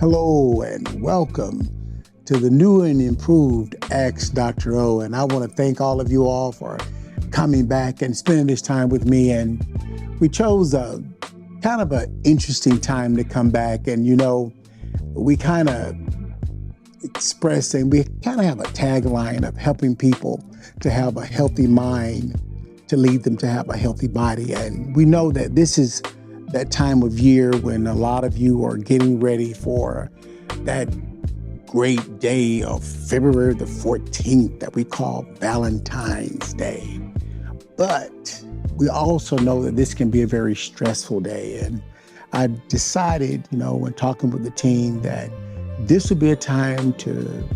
Hello and welcome to the new and improved Ask Dr. O. And I want to thank all of you all for coming back and spending this time with me. And we chose a kind of an interesting time to come back. And, we kind of express and we kind of have a tagline of helping people to have a healthy mind to lead them to have a healthy body. And we know that this is that time of year when a lot of you are getting ready for that great day of February the 14th that we call Valentine's Day. But we also know that this can be a very stressful day. And I decided, when talking with the team, that this would be a time to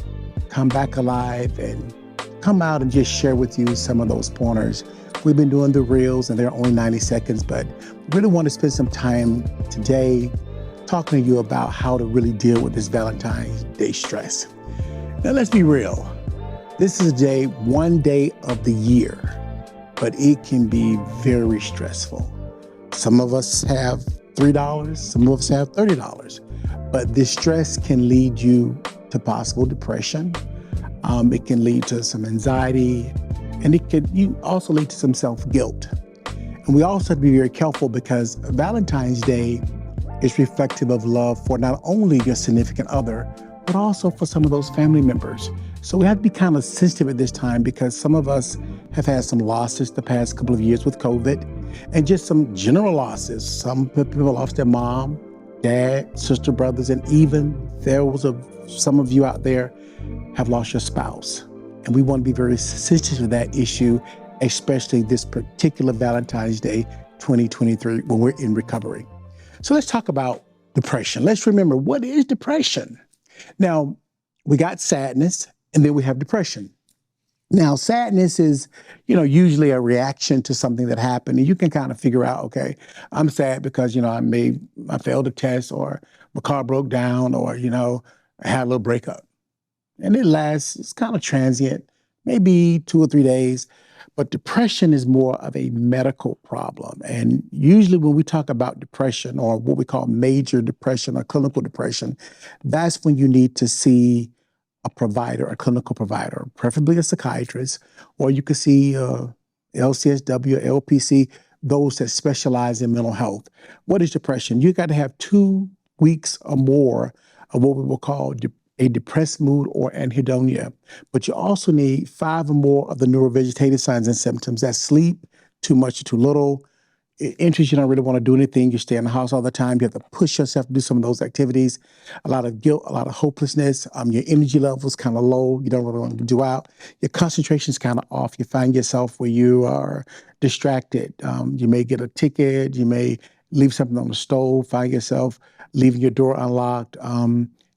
come back alive and come out and just share with you some of those pointers. We've been doing the reels and they're only 90 seconds, but really want to spend some time today talking to you about how to really deal with this Valentine's Day stress. Now, let's be real. This is one day of the year, but it can be very stressful. Some of us have $3, some of us have $30, but this stress can lead you to possible depression. It can lead to some anxiety, and it can also lead to some self-guilt. And we also have to be very careful because Valentine's Day is reflective of love for not only your significant other, but also for some of those family members. So we have to be kind of sensitive at this time because some of us have had some losses the past couple of years with COVID and just some general losses. Some people lost their mom, dad, sister, brothers, and even some of you out there have lost your spouse. And we want to be very sensitive to that issue, especially this particular Valentine's Day 2023 when we're in recovery. So let's talk about depression. Let's remember, what is depression? Now, we got sadness and then we have depression. Now, sadness is, usually a reaction to something that happened. And you can kind of figure out, okay, I'm sad because, I failed a test or my car broke down or, I had a little breakup. And it's kind of transient, maybe 2 or 3 days. But depression is more of a medical problem. And usually when we talk about depression or what we call major depression or clinical depression, that's when you need to see a provider, a clinical provider, preferably a psychiatrist, or you could see LCSW, LPC, those that specialize in mental health. What is depression? You got to have 2 weeks or more of what we will call a depressed mood or anhedonia. But you also need 5 or more of the neurovegetative signs and symptoms. That's sleep, too much or too little, interest, you don't really want to do anything. You stay in the house all the time. You have to push yourself to do some of those activities. A lot of guilt, a lot of hopelessness. Your energy level's kind of low. You don't really want to do out. Your concentration's kind of off. You find yourself where you are distracted. You may get a ticket. You may leave something on the stove. Find yourself leaving your door unlocked.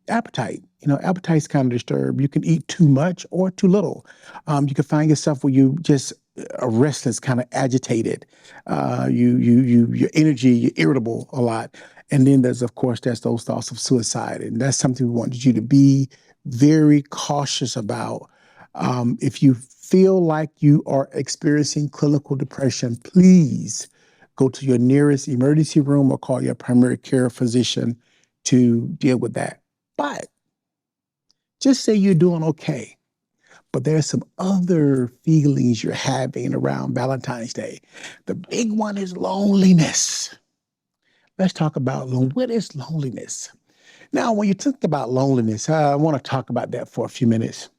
Appetite. Appetite's kind of disturbed. You can eat too much or too little. You can find yourself where you just are restless, kind of agitated. Your energy, you're irritable a lot. And then there's those thoughts of suicide. And that's something we wanted you to be very cautious about. If you feel like you are experiencing clinical depression, please go to your nearest emergency room or call your primary care physician to deal with that. But just say you're doing okay. But there's some other feelings you're having around Valentine's Day. The big one is loneliness. Let's talk about what is loneliness. Now, when you think about loneliness, I want to talk about that for a few minutes.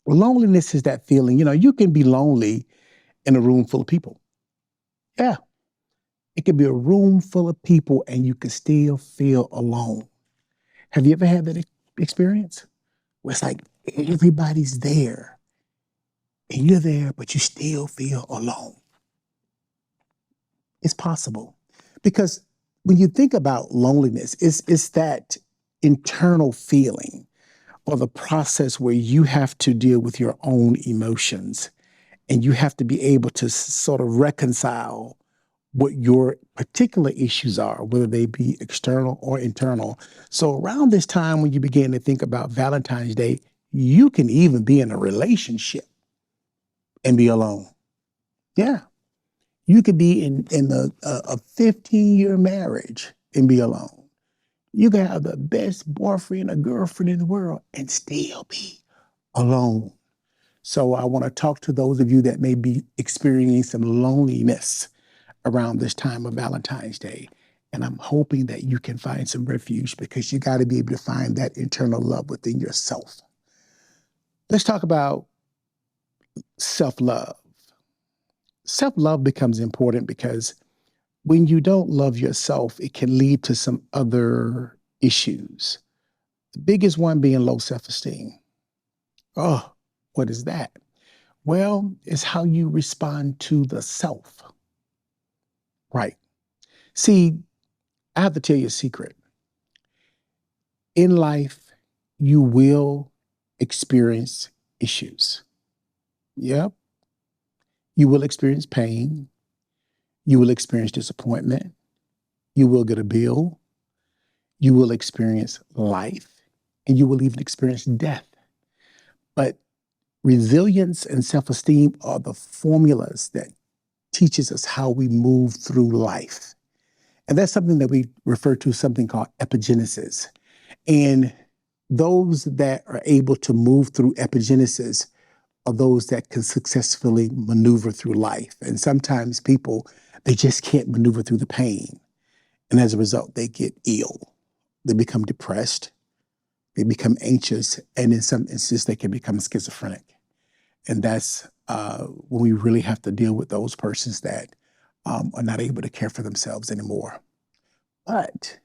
Loneliness is that feeling, you can be lonely in a room full of people. Yeah, it could be a room full of people and you can still feel alone. Have you ever had that experience? Where it's like everybody's there and you're there, but you still feel alone. It's possible because when you think about loneliness, it's that internal feeling or the process where you have to deal with your own emotions and you have to be able to sort of reconcile what your particular issues are, whether they be external or internal. So around this time when you begin to think about Valentine's Day, you can even be in a relationship and be alone. Yeah. You could be in a 15-year marriage and be alone. You can have the best boyfriend or girlfriend in the world and still be alone. So I want to talk to those of you that may be experiencing some loneliness around this time of Valentine's Day. And I'm hoping that you can find some refuge because you got to be able to find that internal love within yourself. Let's talk about self-love. Self-love becomes important because when you don't love yourself, it can lead to some other issues. The biggest one being low self-esteem. Oh, what is that? Well, it's how you respond to the self. Right. See, I have to tell you a secret. In life, you will experience issues. Yep. You will experience pain. You will experience disappointment. You will get a bill. You will experience life. And you will even experience death. But resilience and self-esteem are the formulas that teaches us how we move through life. And that's something that we refer to something called epigenesis. And those that are able to move through epigenesis are those that can successfully maneuver through life. And sometimes people, they just can't maneuver through the pain. And as a result, they get ill. They become depressed. They become anxious. And in some instances, they can become schizophrenic. And that's when we really have to deal with those persons that are not able to care for themselves anymore. But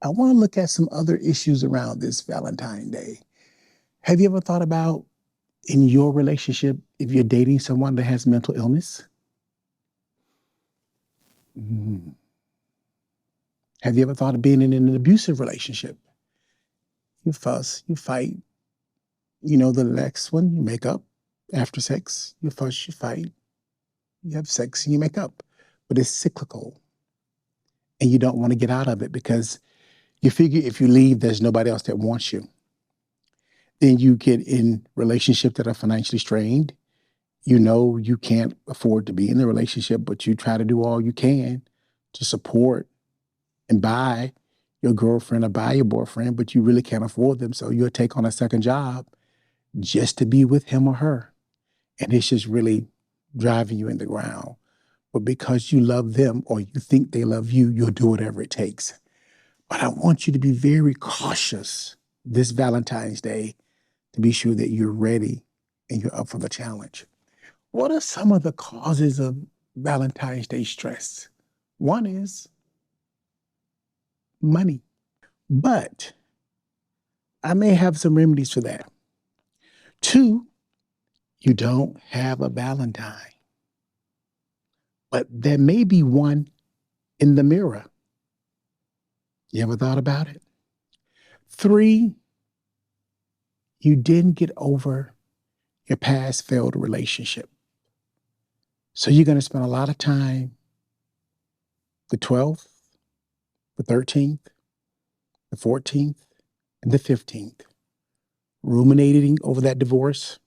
I want to look at some other issues around this Valentine Day. Have you ever thought about in your relationship if you're dating someone that has mental illness? Mm. Have you ever thought of being in an abusive relationship? You fuss, you fight. You know, the next one, you make up. After sex, you fuss, you fight. You have sex and you make up. But it's cyclical. And you don't want to get out of it because you figure if you leave, there's nobody else that wants you. Then you get in relationships that are financially strained. You know you can't afford to be in the relationship, but you try to do all you can to support and buy your girlfriend or buy your boyfriend, but you really can't afford them. So you'll take on a second job just to be with him or her. And it's just really driving you in the ground. But because you love them or you think they love you, you'll do whatever it takes. But I want you to be very cautious this Valentine's Day to be sure that you're ready and you're up for the challenge. What are some of the causes of Valentine's Day stress? One is money. But I may have some remedies for that. Two, you don't have a Valentine. But there may be one in the mirror. You ever thought about it? Three, you didn't get over your past failed relationship. So you're going to spend a lot of time, the 12th, the 13th, the 14th, and the 15th, ruminating over that divorce,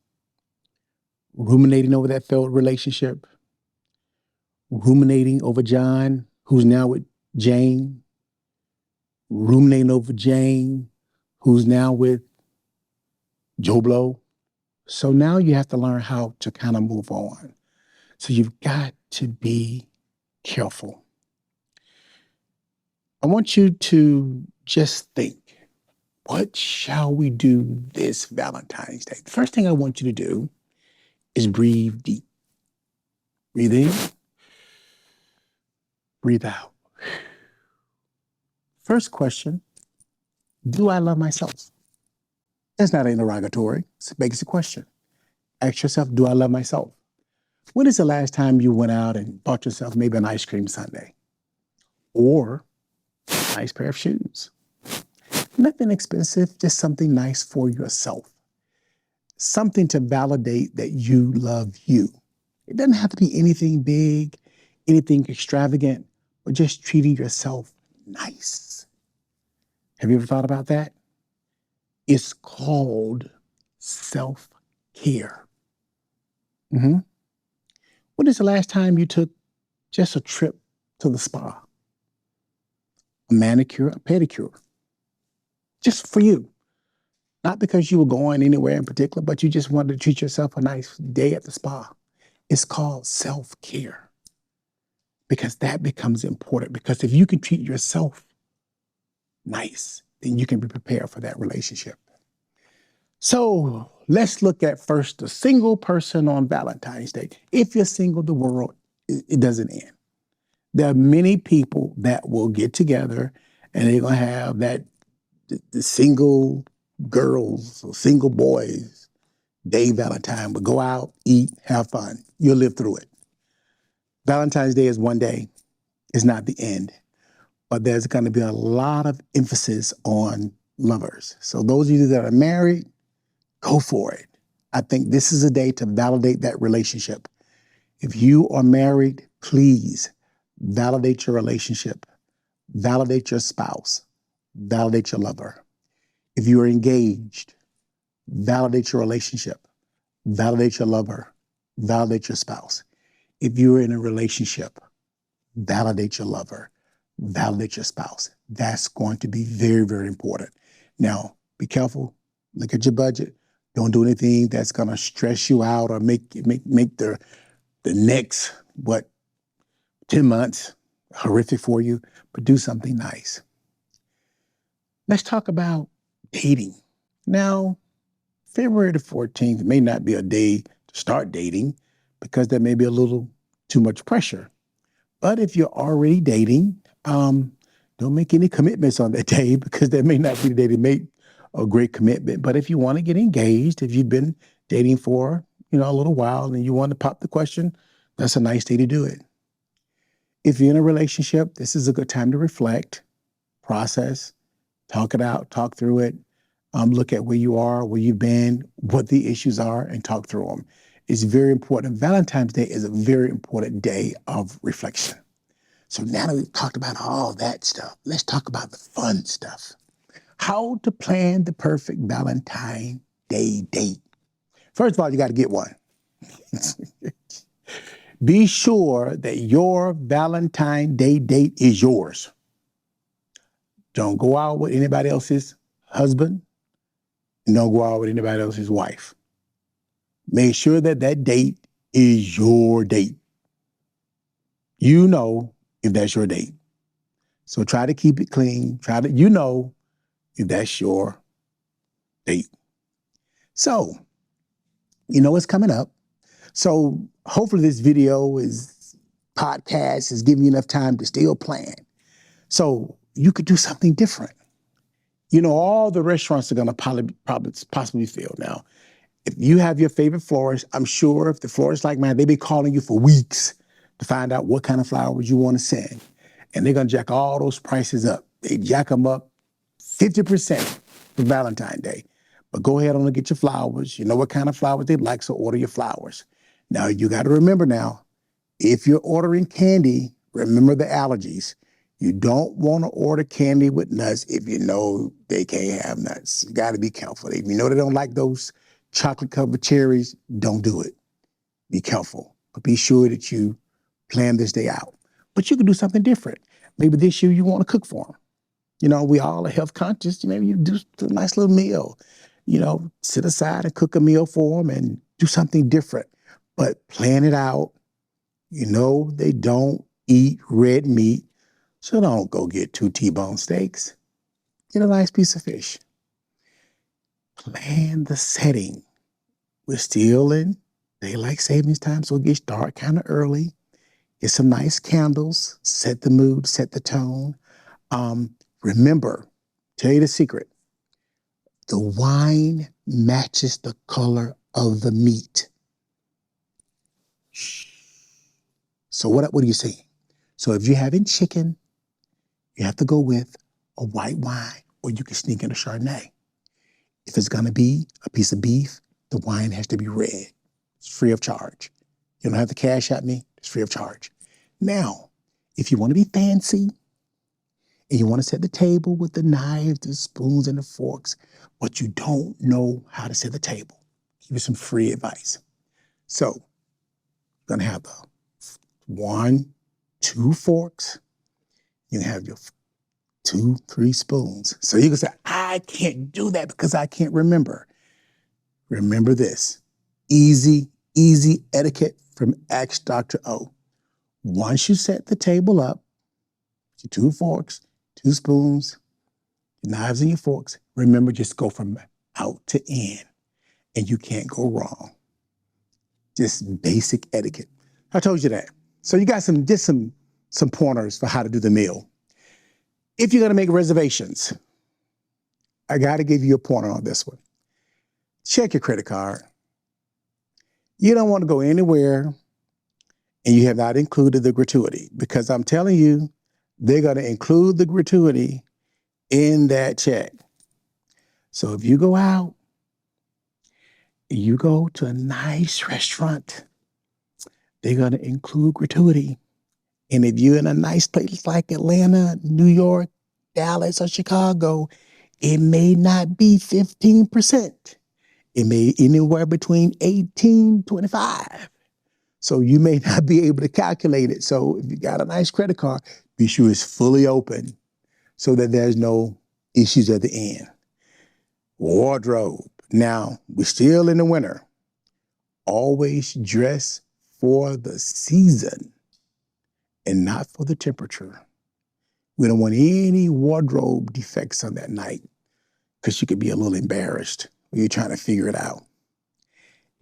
ruminating over that failed relationship, ruminating over John, who's now with Jane, ruminating over Jane, who's now with Joe Blow. So now you have to learn how to kind of move on. So you've got to be careful. I want you to just think, what shall we do this Valentine's Day? The first thing I want you to do is breathe deep. Breathe in, breathe out. First question, do I love myself? That's not an interrogatory. It's a basic question. Ask yourself, do I love myself? When is the last time you went out and bought yourself maybe an ice cream sundae or a nice pair of shoes? Nothing expensive, just something nice for yourself. Something to validate that you love you. It doesn't have to be anything big, anything extravagant, but just treating yourself nice. Have you ever thought about that? It's called self-care. Mm-hmm. When is the last time you took just a trip to the spa? A manicure, a pedicure, just for you. Not because you were going anywhere in particular, but you just wanted to treat yourself a nice day at the spa. It's called self-care because that becomes important. Because if you can treat yourself nice, then you can be prepared for that relationship. So let's look at first the single person on Valentine's Day. If you're single, the world, it doesn't end. There are many people that will get together and they're going to have that the single girls or single boys day Valentine, but go out, eat, have fun. You'll live through it. Valentine's Day is one day. It's not the end. But there's going to be a lot of emphasis on lovers. So those of you that are married, go for it. I think this is a day to validate that relationship. If you are married, please validate your relationship. Validate your spouse. Validate your lover. If you are engaged, validate your relationship. Validate your lover. Validate your spouse. If you're in a relationship, validate your lover. Validate your spouse. That's going to be very, very important. Now, be careful. Look at your budget. Don't do anything that's going to stress you out or make the next, 10 months horrific for you, but do something nice. Let's talk about dating. Now, February the 14th may not be a day to start dating because there may be a little too much pressure. But if you're already dating, don't make any commitments on that day because that may not be the day to make a great commitment. But if you want to get engaged, if you've been dating for, a little while and you want to pop the question, that's a nice day to do it. If you're in a relationship, this is a good time to reflect, process, talk it out, talk through it, look at where you are, where you've been, what the issues are, and talk through them. It's very important. Valentine's Day is a very important day of reflection. So now that we've talked about all that stuff, let's talk about the fun stuff. How to plan the perfect Valentine Day date. First of all, you got to get one. Be sure that your Valentine Day date is yours. Don't go out with anybody else's husband. And don't go out with anybody else's wife. Make sure that that date is your date. You know if that's your date. So try to keep it clean. If that's your date. So, what's coming up. So hopefully this podcast is giving you enough time to still plan. So you could do something different. All the restaurants are going to possibly fail now. If you have your favorite florist, I'm sure if the florist like mine, they've been calling you for weeks to find out what kind of flowers you want to send. And they're going to jack all those prices up. They jack them up 50% for Valentine's Day. But go ahead and get your flowers. You know what kind of flowers they like, so order your flowers. Now, you got to remember now, if you're ordering candy, remember the allergies. You don't want to order candy with nuts if you know they can't have nuts. You got to be careful. If you know they don't like those chocolate-covered cherries, don't do it. Be careful. But be sure that you plan this day out. But you can do something different. Maybe this year you want to cook for them. We all are health conscious. Maybe you do a nice little meal. Sit aside and cook a meal for them and do something different. But plan it out. They don't eat red meat. So don't go get 2 T-bone steaks. Get a nice piece of fish. Plan the setting. We're still in daylight savings time, so it gets dark kind of early. Get some nice candles. Set the mood, set the tone. Remember, tell you the secret. The wine matches the color of the meat. Shh. So what are you saying? So if you're having chicken, you have to go with a white wine, or you can sneak in a Chardonnay. If it's going to be a piece of beef, the wine has to be red. It's free of charge. You don't have to cash at me. It's free of charge. Now, if you want to be fancy and you want to set the table with the knives, the spoons, and the forks, but you don't know how to set the table, give you some free advice. So, you're going to have 1, 2 forks. You have your 2, 3 spoons. So you can say, I can't do that because I can't remember. Remember this. Easy etiquette from Ask Dr. O. Once you set the table up, your 2 forks, 2 spoons, your knives and your forks, remember just go from out to in, and you can't go wrong. Just basic etiquette. I told you that. So you got some pointers for how to do the meal. If you're gonna make reservations, I gotta give you a pointer on this one. Check your credit card. You don't want to go anywhere and you have not included the gratuity, because I'm telling you, they're going to include the gratuity in that check. So if you go out, you go to a nice restaurant, they're going to include gratuity. And if you're in a nice place like Atlanta, New York, Dallas, or Chicago, it may not be 15%. It may anywhere between 18, 25. So you may not be able to calculate it. So if you got a nice credit card, be sure it's fully open so that there's no issues at the end. Wardrobe. Now, we're still in the winter. Always dress for the season and not for the temperature. We don't want any wardrobe defects on that night because you could be a little embarrassed when you're trying to figure it out.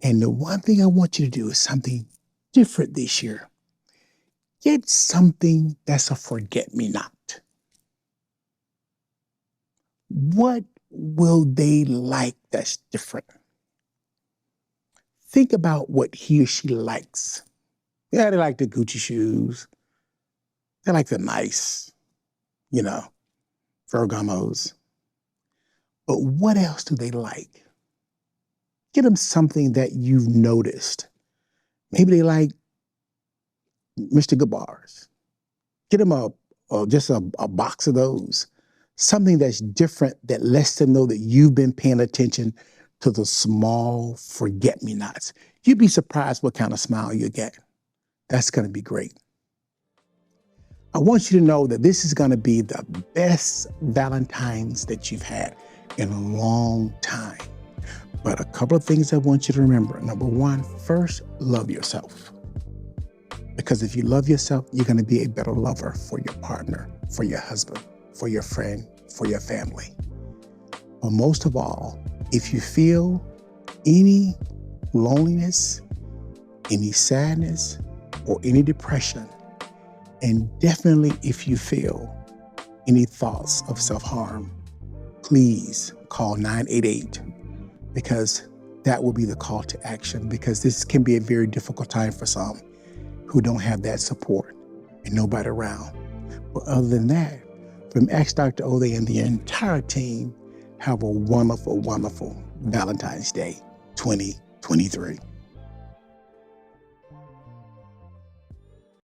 And the one thing I want you to do is something different this year. Get something that's a forget-me-not. What will they like that's different? Think about what he or she likes. Yeah, they like the Gucci shoes. They like the nice, Ferragamos. But what else do they like? Get them something that you've noticed. Maybe they like Mr. Goodbars. Get them just a box of those. Something that's different that lets them know that you've been paying attention to the small forget-me-nots. You'd be surprised what kind of smile you get. That's going to be great. I want you to know that this is going to be the best Valentine's that you've had in a long time. But a couple of things I want you to remember. Number one, first, love yourself. Because if you love yourself, you're going to be a better lover for your partner, for your husband, for your friend, for your family. But most of all, if you feel any loneliness, any sadness, or any depression, and definitely if you feel any thoughts of self-harm, please call 988, because that will be the call to action, because this can be a very difficult time for some who don't have that support and nobody around. But other than that, from Ask Dr. O and the entire team, have a wonderful, wonderful Valentine's Day 2023.